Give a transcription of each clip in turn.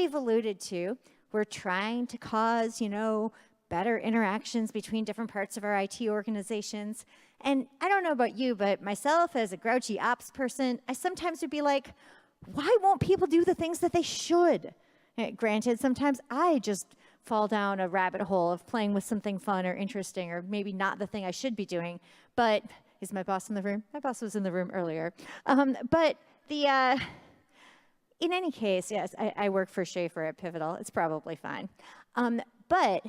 we've alluded to, we're trying to cause, better interactions between different parts of our IT organizations. And I don't know about you, but myself as a grouchy ops person, I sometimes would be like, why won't people do the things that they should? Granted, sometimes I just fall down a rabbit hole of playing with something fun or interesting, or maybe not the thing I should be doing. But is my boss in the room? My boss was in the room earlier. In any case, yes, I work for Schaefer at Pivotal. It's probably fine. But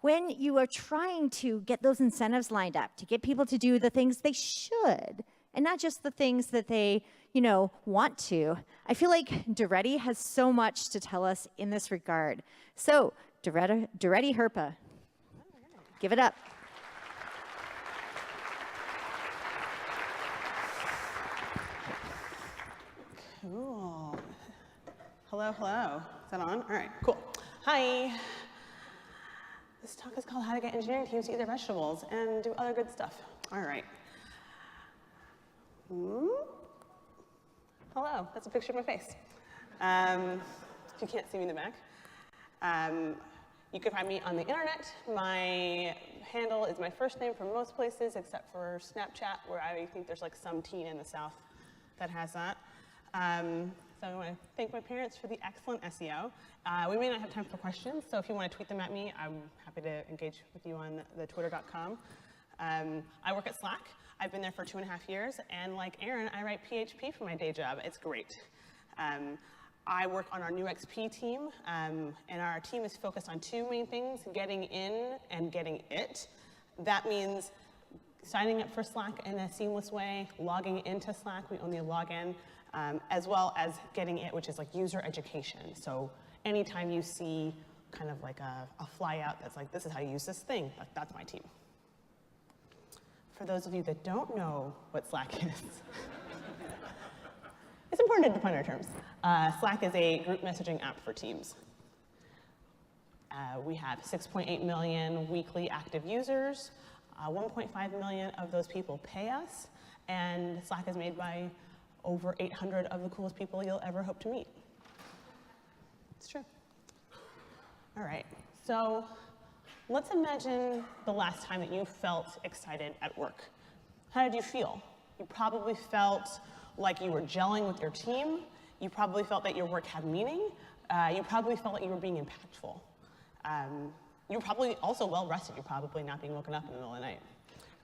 when you are trying to get those incentives lined up to get people to do the things they should, and not just the things that they, want to, I feel like Duretti has so much to tell us in this regard. So, Duretti Hirpa, give it up. Cool. Hello. Is that on? All right, cool. Hi. This talk is called How to Get Engineering Teams to Eat Their Vegetables and Do Other Good Stuff. All right. Hello, that's a picture of my face. If you can't see me in the back. You can find me on the internet. My handle is my first name for most places except for Snapchat, where I think there's like some teen in the South that has that. So I want to thank my parents for the excellent SEO. We may not have time for questions, so if you want to tweet them at me, I'm happy to engage with you on the twitter.com. I work at Slack. I've been there for 2.5 years, and like Aaron, I write PHP for my day job. It's great. I work on our new XP team, and our team is focused on two main things: getting in and getting it. That means signing up for Slack in a seamless way, logging into Slack, we only log in, as well as getting it, which is like user education. So anytime you see kind of like a flyout that's like, this is how you use this thing, that's my team. For those of you that don't know what Slack is, it's important to define our terms. Slack is a group messaging app for teams. We have 6.8 million weekly active users. 1.5 million of those people pay us, and Slack is made by over 800 of the coolest people you'll ever hope to meet. It's true. All right, so let's imagine the last time that you felt excited at work. How did you feel? You probably felt like you were gelling with your team. You probably felt that your work had meaning. You probably felt like you were being impactful. You're probably also well rested. You're probably not being woken up in the middle of the night.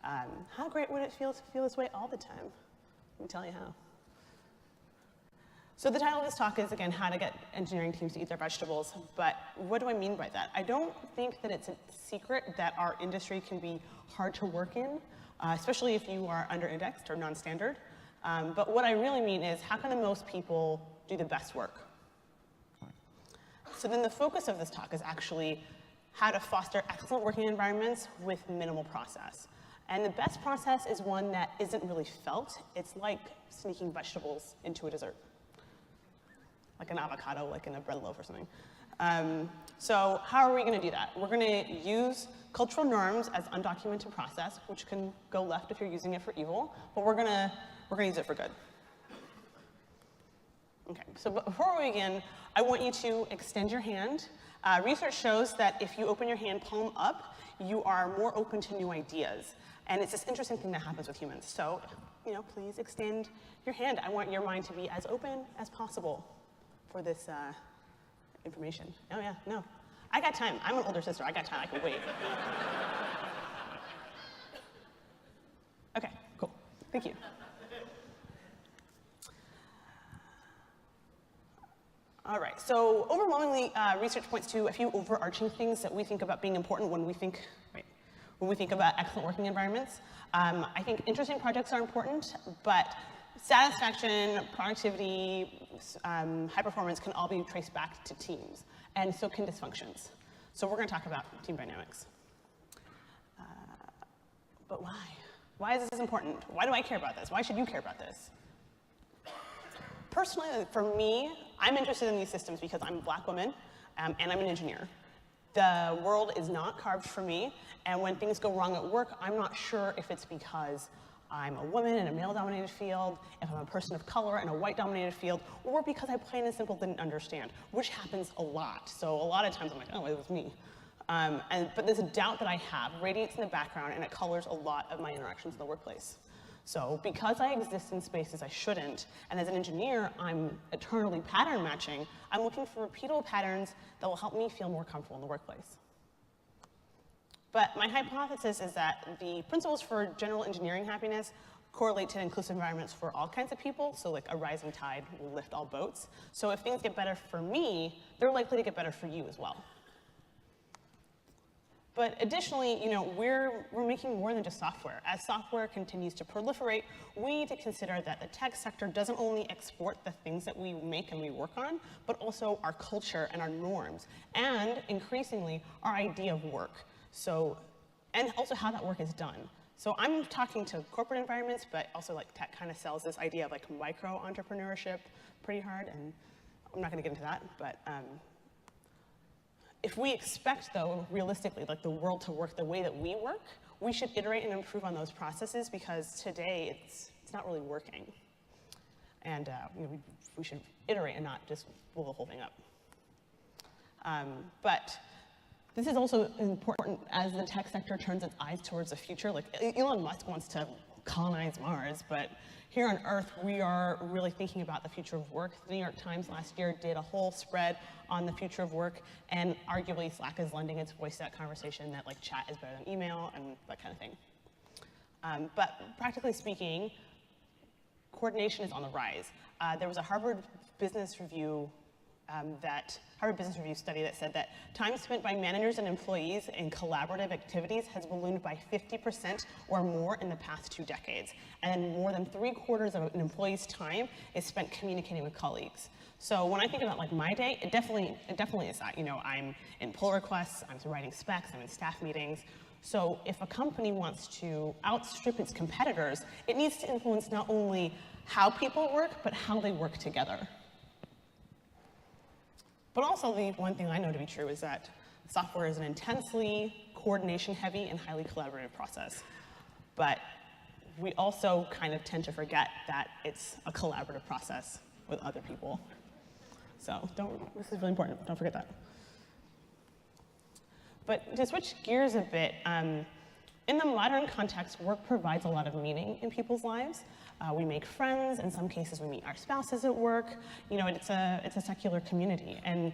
How great would it feel to feel this way all the time? Let me tell you how. So the title of this talk is, again, how to get engineering teams to eat their vegetables. But what do I mean by that? I don't think that it's a secret that our industry can be hard to work in, especially if you are under-indexed or non-standard. But what I really mean is, how can the most people do the best work? So then the focus of this talk is actually how to foster excellent working environments with minimal process. And the best process is one that isn't really felt. It's like sneaking vegetables into a dessert, like an avocado, like in a bread loaf or something. So how are we going to do that? We're going to use cultural norms as undocumented process, which can go left if you're using it for evil, but we're going to use it for good. Okay, so before we begin, I want you to extend your hand. Research shows that if you open your hand palm up, you are more open to new ideas. And it's this interesting thing that happens with humans. So, please extend your hand. I want your mind to be as open as possible for this information. Oh yeah, no. I got time. I'm an older sister. I got time. I can wait. Okay, cool. Thank you. All right, so overwhelmingly, research points to a few overarching things that we think about being important when we think about excellent working environments. I think interesting projects are important, but satisfaction, productivity, high performance can all be traced back to teams, and so can dysfunctions. So we're going to talk about team dynamics. But why? Why is this important? Why do I care about this? Why should you care about this? Personally, for me, I'm interested in these systems because I'm a Black woman, and I'm an engineer. The world is not carved for me, and when things go wrong at work, I'm not sure if it's because I'm a woman in a male-dominated field, if I'm a person of color in a white-dominated field, or because I plain and simple didn't understand, which happens a lot. So a lot of times I'm like, oh, it was me. But this doubt that I have radiates in the background, and it colors a lot of my interactions in the workplace. So because I exist in spaces I shouldn't, and as an engineer, I'm eternally pattern matching, I'm looking for repeatable patterns that will help me feel more comfortable in the workplace. But my hypothesis is that the principles for general engineering happiness correlate to inclusive environments for all kinds of people, so like a rising tide will lift all boats. So if things get better for me, they're likely to get better for you as well. But additionally, we're making more than just software. As software continues to proliferate, we need to consider that the tech sector doesn't only export the things that we make and we work on, but also our culture and our norms, and increasingly, our idea of work. So, and also how that work is done. So I'm talking to corporate environments, but also like tech kind of sells this idea of like micro-entrepreneurship pretty hard, and I'm not gonna get into that, but if we expect, though, realistically, like the world to work the way that we work, we should iterate and improve on those processes because today it's not really working. And we should iterate and not just blow the whole thing up. But this is also important as the tech sector turns its eyes towards the future. Like Elon Musk wants to colonize Mars, but here on Earth, we are really thinking about the future of work. The New York Times last year did a whole spread on the future of work, and arguably Slack is lending its voice to that conversation that like chat is better than email and that kind of thing. But practically speaking, coordination is on the rise. There was a Harvard Business Review study that said that time spent by managers and employees in collaborative activities has ballooned by 50% or more in the past 2 decades. And more than 3/4 of an employee's time is spent communicating with colleagues. So when I think about like my day, it definitely is that. I'm in pull requests, I'm writing specs, I'm in staff meetings. So if a company wants to outstrip its competitors, it needs to influence not only how people work, but how they work together. But also the one thing I know to be true is that software is an intensely coordination-heavy and highly collaborative process. But we also kind of tend to forget that it's a collaborative process with other people. So this is really important, don't forget that. But to switch gears a bit, in the modern context, work provides a lot of meaning in people's lives. We make friends. In some cases, we meet our spouses at work. It's a secular community. And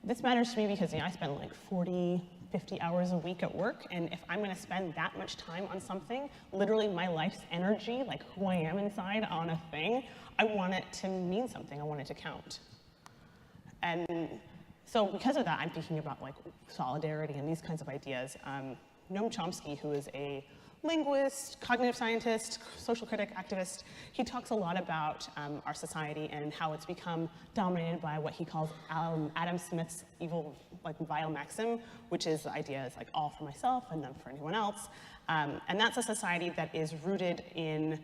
this matters to me because I spend like 40, 50 hours a week at work. And if I'm going to spend that much time on something, literally my life's energy, like who I am inside on a thing, I want it to mean something. I want it to count. And so because of that, I'm thinking about like solidarity and these kinds of ideas. Noam Chomsky, who is a linguist, cognitive scientist, social critic, activist, he talks a lot about our society and how it's become dominated by what he calls Adam Smith's evil, vile maxim, which is the idea is like all for myself and none for anyone else. And that's a society that is rooted in,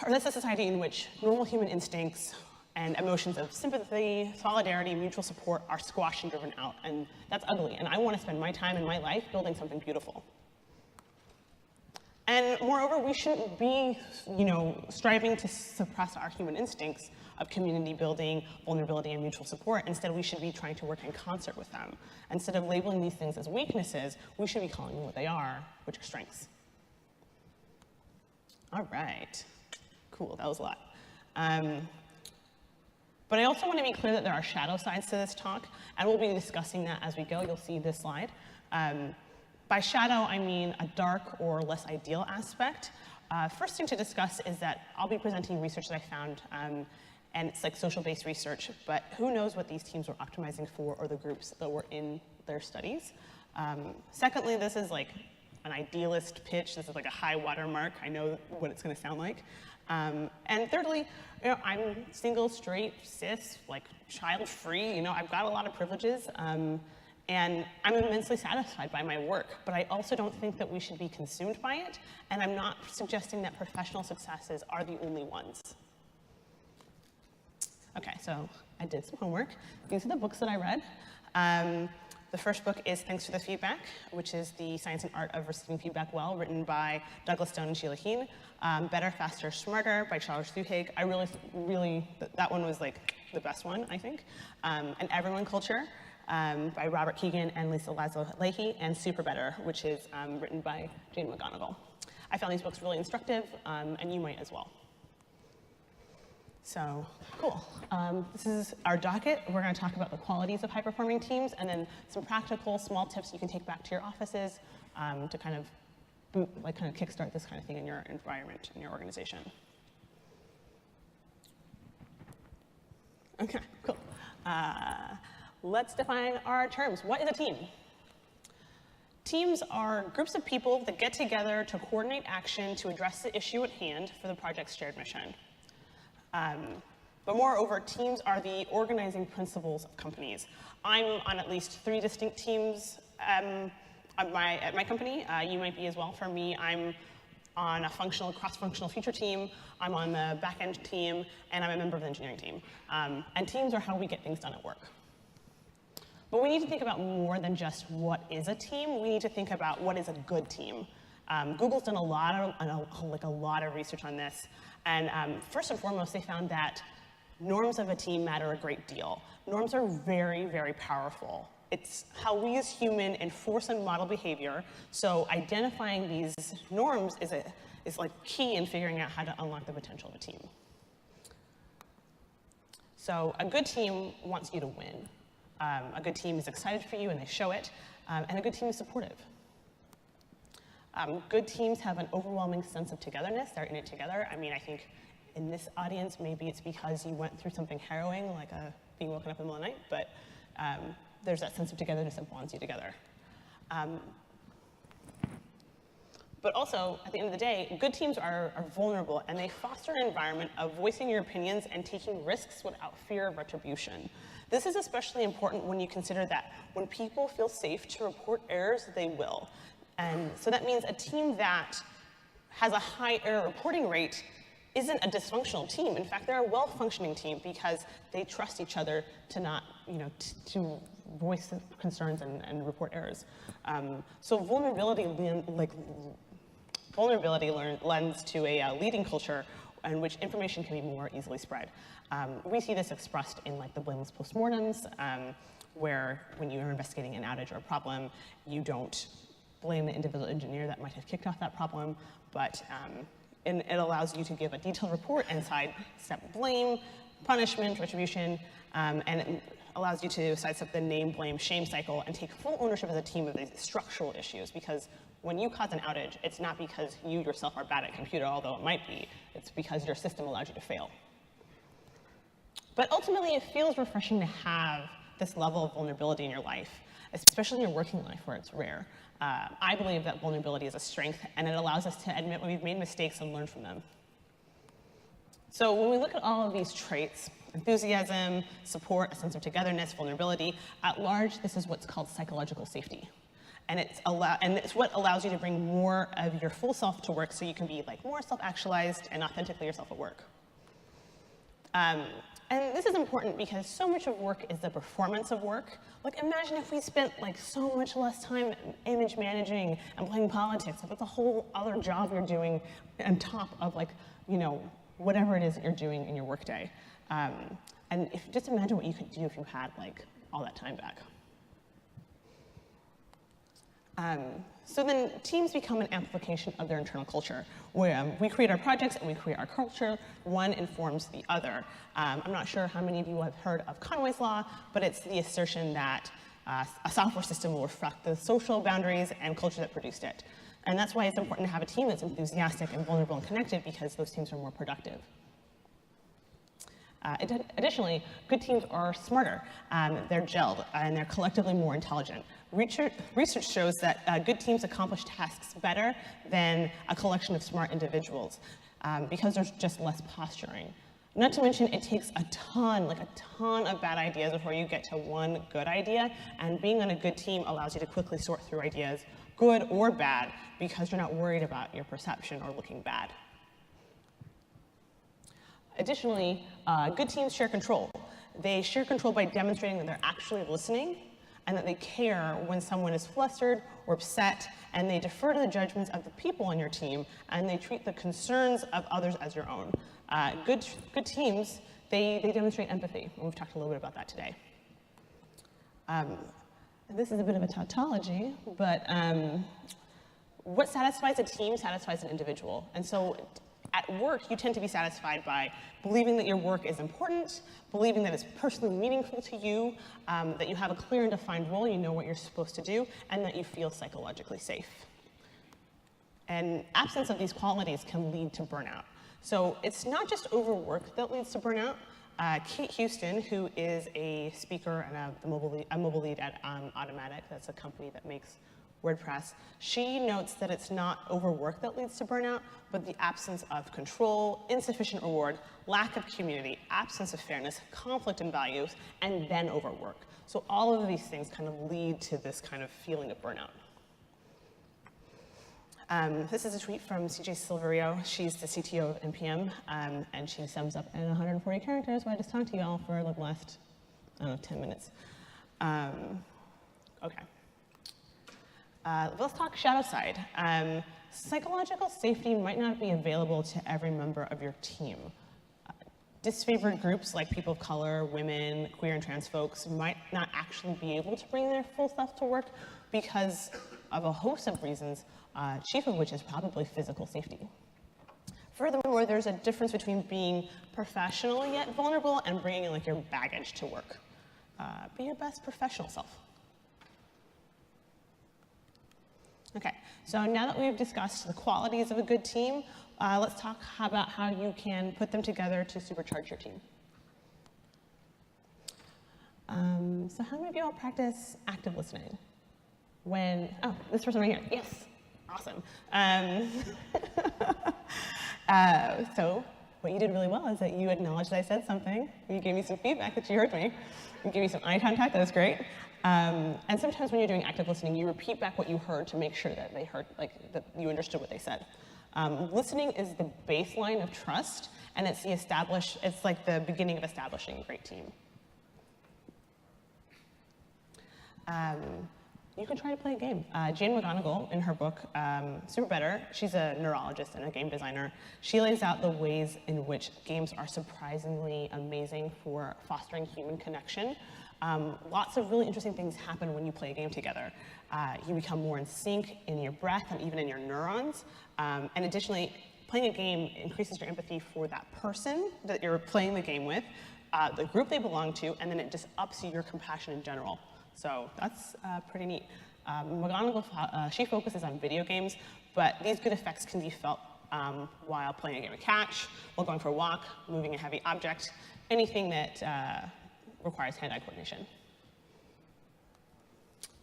or that's a society in which normal human instincts and emotions of sympathy, solidarity, mutual support are squashed and driven out, and that's ugly. And I want to spend my time and my life building something beautiful. And moreover, we shouldn't be, striving to suppress our human instincts of community building, vulnerability, and mutual support. Instead, we should be trying to work in concert with them. Instead of labeling these things as weaknesses, we should be calling them what they are, which are strengths. All right, cool, that was a lot. But I also want to be clear that there are shadow sides to this talk, and we'll be discussing that as we go. You'll see this slide. By shadow, I mean a dark or less ideal aspect. First thing to discuss is that I'll be presenting research that I found, and it's like social-based research, but who knows what these teams were optimizing for or the groups that were in their studies. Secondly, this is like an idealist pitch. This is like a high watermark. I know what it's going to sound like. And thirdly, I'm single, straight, cis, child-free. I've got a lot of privileges. And I'm immensely satisfied by my work, but I also don't think that we should be consumed by it, and I'm not suggesting that professional successes are the only ones. Okay, so I did some homework. These are the books that I read. The first book is Thanks for the Feedback, which is the science and art of receiving feedback well, written by Douglas Stone and Sheila Heen. Better, Faster, Smarter by Charles Duhigg. I really, that one was like the best one, I think. And Everyone Culture by Robert Keegan and Lisa Laszlo-Leahy, and Super Better, which is written by Jane McGonigal. I found these books really instructive, and you might as well. So, cool. This is our docket. We're going to talk about the qualities of high-performing teams, and then some practical, small tips you can take back to your offices to kind of kickstart this kind of thing in your environment, in your organization. Okay, cool. Let's define our terms. What is a team? Teams are groups of people that get together to coordinate action to address the issue at hand for the project's shared mission. But moreover, teams are the organizing principles of companies. I'm on at least 3 distinct teams at my company. You might be as well. For me, I'm on a cross-functional feature team. I'm on the back-end team, and I'm a member of the engineering team. And teams are how we get things done at work. But we need to think about more than just what is a team. We need to think about what is a good team. Google's done a lot of research on this. And first and foremost, they found that norms of a team matter a great deal. Norms are very, very powerful. It's how we as humans enforce and model behavior. So identifying these norms is like key in figuring out how to unlock the potential of a team. So a good team wants you to win. A good team is excited for you and they show it. And a good team is supportive. Good teams have an overwhelming sense of togetherness. They're in it together. I mean, I think in this audience, maybe it's because you went through something harrowing, like being woken up in the middle of the night, but there's that sense of togetherness that bonds you together. But also, at the end of the day, good teams are vulnerable, and they foster an environment of voicing your opinions and taking risks without fear of retribution. This is especially important when you consider that when people feel safe to report errors, they will. And so that means a team that has a high error reporting rate isn't a dysfunctional team. In fact, they're a well-functioning team because they trust each other to not, to voice concerns and report errors. So vulnerability lends to a leading culture in which information can be more easily spread. We see this expressed in the blameless postmortems, where when you are investigating an outage or a problem, you don't blame the individual engineer that might have kicked off that problem, but and it allows you to give a detailed report and sidestep blame, punishment, retribution, and it allows you to sidestep the name, blame, shame cycle and take full ownership as a team of these structural issues, because when you cause an outage, it's not because you yourself are bad at computer, although it might be. It's because your system allows you to fail. But ultimately, it feels refreshing to have this level of vulnerability in your life, especially in your working life where it's rare. I believe that vulnerability is a strength, and it allows us to admit when we've made mistakes and learn from them. So when we look at all of these traits, enthusiasm, support, a sense of togetherness, vulnerability, at large, this is what's called psychological safety. And it's what allows you to bring more of your full self to work so you can be more self-actualized and authentically yourself at work. And this is important because so much of work is the performance of work. Imagine if we spent so much less time image managing and playing politics. That's a whole other job you're doing on top of whatever it is that you're doing in your workday. And just imagine what you could do if you had all that time back. So then teams become an amplification of their internal culture, where we create our projects and we create our culture. One informs the other. I'm not sure how many of you have heard of Conway's Law, but it's the assertion that a software system will reflect the social boundaries and culture that produced it. And that's why it's important to have a team that's enthusiastic and vulnerable and connected, because those teams are more productive. Additionally, good teams are smarter. They're gelled, and they're collectively more intelligent. Research shows that good teams accomplish tasks better than a collection of smart individuals because there's just less posturing. Not to mention, it takes a ton of bad ideas before you get to one good idea, and being on a good team allows you to quickly sort through ideas, good or bad, because you're not worried about your perception or looking bad. Additionally, good teams share control. They share control by demonstrating that they're actually listening and that they care when someone is flustered or upset, and they defer to the judgments of the people on your team, and they treat the concerns of others as your own. Good teams, they demonstrate empathy, and we've talked a little bit about that today. This is a bit of a tautology, but what satisfies a team satisfies an individual. And so at work, you tend to be satisfied by believing that your work is important, believing that it's personally meaningful to you, that you have a clear and defined role, you know what you're supposed to do, and that you feel psychologically safe. And absence of these qualities can lead to burnout. So it's not just overwork that leads to burnout. Kate Houston, who is a speaker and a mobile lead at Automatic, that's a company that makes WordPress, she notes that it's not overwork that leads to burnout, but the absence of control, insufficient reward, lack of community, absence of fairness, conflict in values, and then overwork. So all of these things kind of lead to this kind of feeling of burnout. This is a tweet from CJ Silverio. She's the CTO of NPM, and she sums up in 140 characters what I just talked to you all for like the last, I don't know, 10 minutes. Okay. Let's talk shadow side. Psychological safety might not be available to every member of your team. Disfavored groups like people of color, women, queer and trans folks might not actually be able to bring their full self to work because of a host of reasons, chief of which is probably physical safety. Furthermore, there's a difference between being professional yet vulnerable and bringing in like your baggage to work. Be your best professional self. Okay, so now that we've discussed the qualities of a good team, let's talk about how you can put them together to supercharge your team. So how many of you all practice active listening? Oh, this person right here, yes, awesome. So what you did really well is that you acknowledged that I said something, you gave me some feedback that you heard me, you gave me some eye contact, that was great. And sometimes when you're doing active listening, you repeat back what you heard to make sure that they heard, like, that you understood what they said. Listening is the baseline of trust, and it's like the beginning of establishing a great team. You can try to play a game. Jane McGonigal, in her book, Super Better, she's a neurologist and a game designer. She lays out the ways in which games are surprisingly amazing for fostering human connection. Lots of really interesting things happen when you play a game together. You become more in sync in your breath and even in your neurons. And additionally, playing a game increases your empathy for that person that you're playing the game with, the group they belong to, and then it just ups your compassion in general. So that's pretty neat. McGonigal, she focuses on video games, but these good effects can be felt while playing a game of catch, while going for a walk, moving a heavy object, anything that requires hand-eye coordination.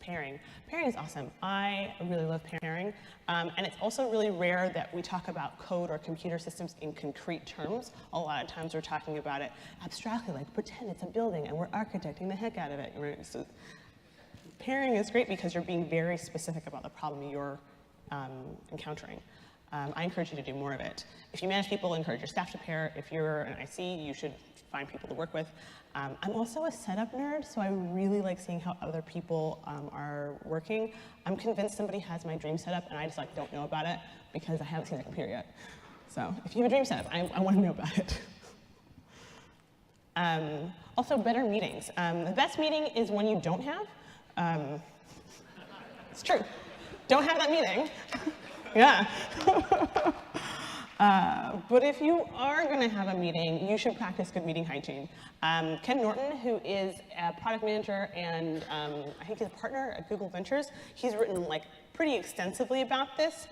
Pairing. Pairing is awesome. I really love pairing. And it's also really rare that we talk about code or computer systems in concrete terms. A lot of times we're talking about it abstractly, like pretend it's a building and we're architecting the heck out of it. So pairing is great because you're being very specific about the problem you're encountering. I encourage you to do more of it. If you manage people, encourage your staff to pair. If you're an IC, you should find people to work with. I'm also a setup nerd, so I really like seeing how other people are working. I'm convinced somebody has my dream setup, and I just don't know about it because I haven't seen the computer yet. So if you have a dream setup, I want to know about it. Also, better meetings. The best meeting is one you don't have. It's true. Don't have that meeting. Yeah. But if you are going to have a meeting, you should practice good meeting hygiene. Ken Norton, who is a product manager and I think he's a partner at Google Ventures, he's written pretty extensively about this.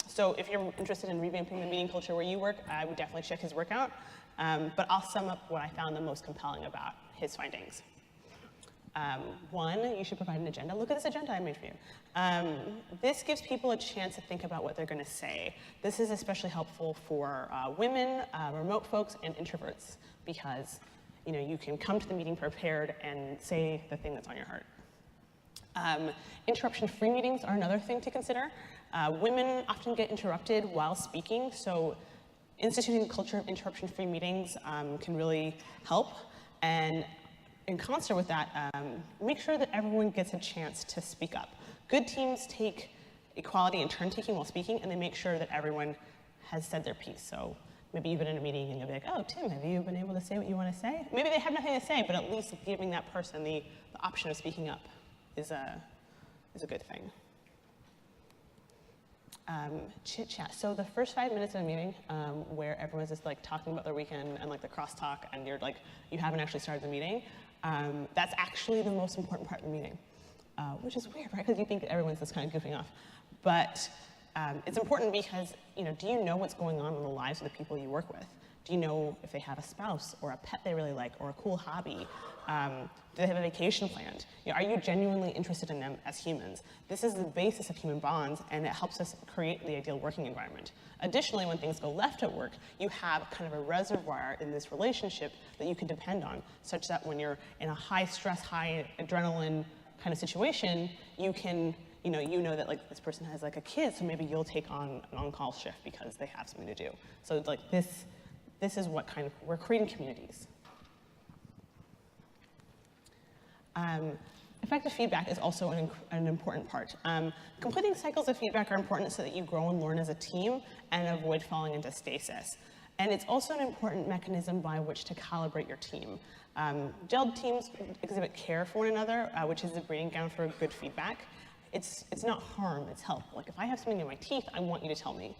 So if you're interested in revamping the meeting culture where you work, I would definitely check his work out. But I'll sum up what I found the most compelling about his findings. One, you should provide an agenda. Look at this agenda I made for you. This gives people a chance to think about what they're going to say. This is especially helpful for women, remote folks, and introverts because you can come to the meeting prepared and say the thing that's on your heart. Interruption-free meetings are another thing to consider. Women often get interrupted while speaking, so instituting a culture of interruption-free meetings can really help. And in concert with that, make sure that everyone gets a chance to speak up. Good teams take equality and turn-taking while speaking, and they make sure that everyone has said their piece. So maybe you've been in a meeting and you'll be like, oh, Tim, have you been able to say what you want to say? Maybe they have nothing to say, but at least giving that person the option of speaking up is a good thing. Chit-chat. So the first 5 minutes of a meeting where everyone's just like talking about their weekend and like the crosstalk, and you're like, you haven't actually started the meeting, that's actually the most important part of the meeting, which is weird, right? Because you think that everyone's just kind of goofing off. But it's important because, do you know what's going on in the lives of the people you work with? Do you know if they have a spouse or a pet they really like or a cool hobby? Do they have a vacation planned? Are you genuinely interested in them as humans? This is the basis of human bonds, and it helps us create the ideal working environment. Additionally, when things go left at work, you have kind of a reservoir in this relationship that you can depend on, such that when you're in a high stress, high adrenaline kind of situation, you can, you know that like this person has like a kid, so maybe you'll take on an on-call shift because they have something to do. So like this is what kind of, we're creating communities. Effective feedback is also an important part. Completing cycles of feedback are important so that you grow and learn as a team and avoid falling into stasis. And it's also an important mechanism by which to calibrate your team. Gelled teams exhibit care for one another, which is the breeding ground for good feedback. It's not harm, it's help. Like if I have something in my teeth, I want you to tell me.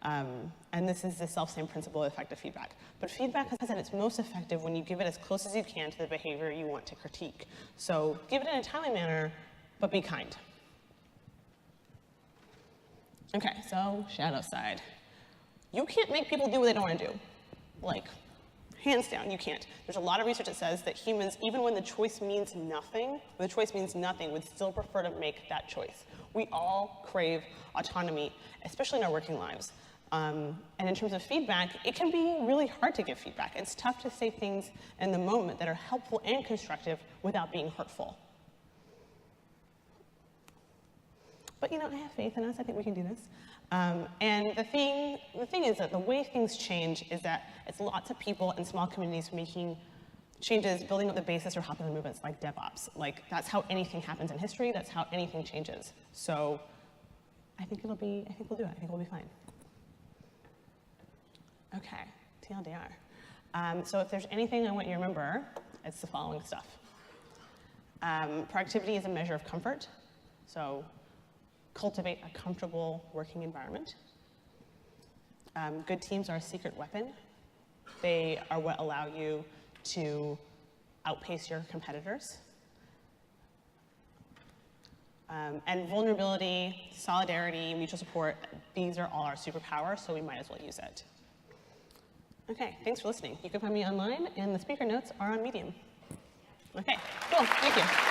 And this is the self-same principle of effective feedback. But feedback is at its most effective when you give it as close as you can to the behavior you want to critique. So give it in a timely manner, but be kind. Okay, so shadow side. You can't make people do what they don't want to do. Like, hands down, you can't. There's a lot of research that says that humans, even when the choice means nothing, would still prefer to make that choice. We all crave autonomy, especially in our working lives. And in terms of feedback, it can be really hard to give feedback. It's tough to say things in the moment that are helpful and constructive without being hurtful. But I have faith in us. I think we can do this. And the thing is that the way things change is that it's lots of people and small communities making changes, building up the basis for popular movements like DevOps. Like that's how anything happens in history. That's how anything changes. So I think we'll do it. I think we'll be fine. Okay, TLDR. So if there's anything I want you to remember, it's the following stuff. Productivity is a measure of comfort. So cultivate a comfortable working environment. Good teams are a secret weapon. They are what allow you to outpace your competitors. And vulnerability, solidarity, mutual support, these are all our superpowers, so we might as well use it. Okay, thanks for listening. You can find me online, and the speaker notes are on Medium. Okay, cool, thank you.